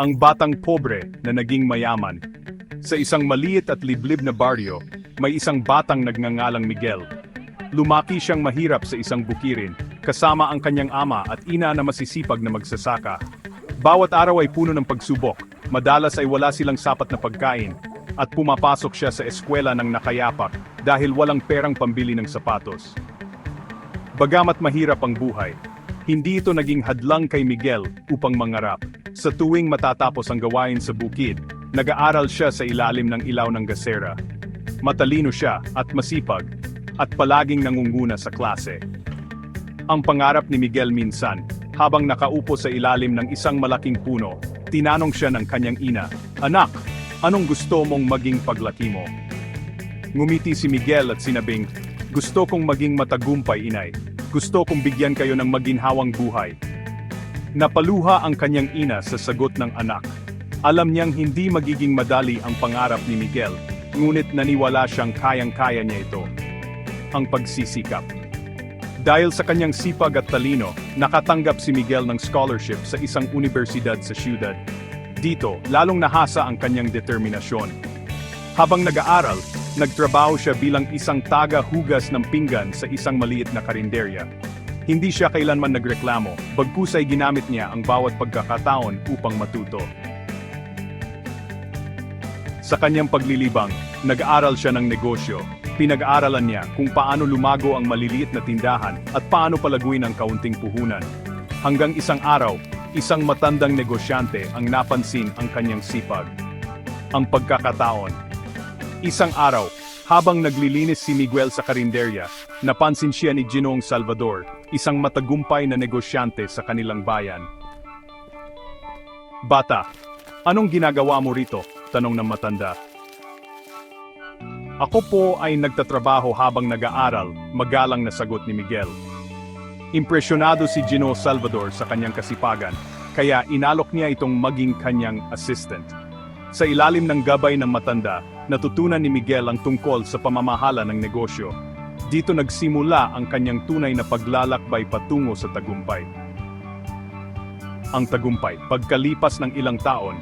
Ang batang pobre na naging mayaman. Sa isang maliit at liblib na baryo, may isang batang nagngangalang Miguel. Lumaki siyang mahirap sa isang bukirin, kasama ang kanyang ama at ina na masisipag na magsasaka. Bawat araw ay puno ng pagsubok, madalas ay wala silang sapat na pagkain, at pumapasok siya sa eskwela ng nakayapak dahil walang perang pambili ng sapatos. Bagamat mahirap ang buhay, hindi ito naging hadlang kay Miguel upang mangarap. Sa tuwing matatapos ang gawain sa bukid, nag-aaral siya sa ilalim ng ilaw ng gasera. Matalino siya at masipag, at palaging nangunguna sa klase. Ang pangarap ni Miguel minsan, habang nakaupo sa ilalim ng isang malaking puno, tinanong siya ng kanyang ina, "Anak, anong gusto mong maging paglaki mo?" Ngumiti si Miguel at sinabing, "Gusto kong maging matagumpay, inay. Gusto kong bigyan kayo ng maginhawang buhay." Napaluha ang kanyang ina sa sagot ng anak. Alam niyang hindi magiging madali ang pangarap ni Miguel, ngunit naniwala siyang kayang-kaya niya ito. Ang pagsisikap. Dahil sa kanyang sipag at talino, nakatanggap si Miguel ng scholarship sa isang universidad sa siyudad. Dito, lalong nahasa ang kanyang determinasyon. Habang nag-aaral, nagtrabaho siya bilang isang taga-hugas ng pinggan sa isang maliit na karinderya. Hindi siya kailanman nagreklamo, bagkus ay ginamit niya ang bawat pagkakataon upang matuto. Sa kanyang paglilibang, nag-aaral siya ng negosyo. Pinag-aaralan niya kung paano lumago ang maliliit na tindahan at paano palaguin ang kaunting puhunan. Hanggang isang araw, isang matandang negosyante ang napansin ang kanyang sipag. Ang pagkakataon. Isang araw, habang naglilinis si Miguel sa karinderya, napansin siya ni Ginoong Salvador, isang matagumpay na negosyante sa kanilang bayan. "Bata, anong ginagawa mo rito?" tanong ng matanda. "Ako po ay nagtatrabaho habang nag-aaral," magalang na sagot ni Miguel. Impresyonado si Ginoong Salvador sa kanyang kasipagan, kaya inalok niya itong maging kanyang assistant. Sa ilalim ng gabay ng matanda, natutunan ni Miguel ang tungkol sa pamamahala ng negosyo. Dito nagsimula ang kanyang tunay na paglalakbay patungo sa tagumpay. Ang tagumpay. Pagkalipas ng ilang taon,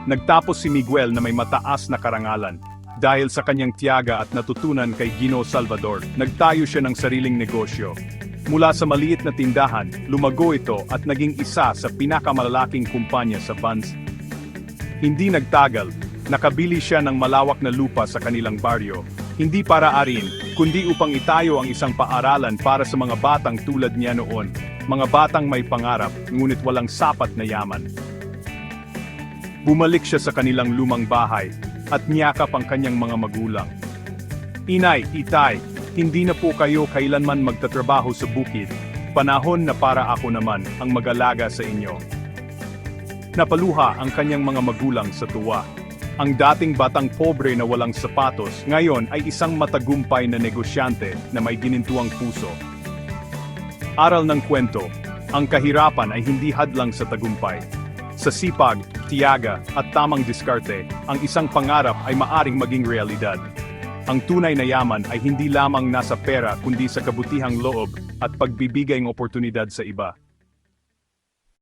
nagtapos si Miguel na may mataas na karangalan. Dahil sa kanyang tiyaga at natutunan kay Ginoong Salvador, nagtayo siya ng sariling negosyo. Mula sa maliit na tindahan, lumago ito at naging isa sa pinakamalalaking kumpanya sa bansa. Hindi nagtagal, nakabili siya ng malawak na lupa sa kanilang baryo, hindi para arin, kundi upang itayo ang isang paaralan para sa mga batang tulad niya noon, mga batang may pangarap, ngunit walang sapat na yaman. Bumalik siya sa kanilang lumang bahay, at niyakap ang kanyang mga magulang. "Inay, itay, hindi na po kayo kailanman magtatrabaho sa bukid, panahon na para ako naman ang mag-alaga sa inyo." Napaluha ang kanyang mga magulang sa tuwa. Ang dating batang pobre na walang sapatos, ngayon ay isang matagumpay na negosyante na may ginintuang puso. Aral ng kwento, ang kahirapan ay hindi hadlang sa tagumpay. Sa sipag, tiyaga, at tamang diskarte, ang isang pangarap ay maaring maging realidad. Ang tunay na yaman ay hindi lamang nasa pera kundi sa kabutihang loob at pagbibigay ng oportunidad sa iba.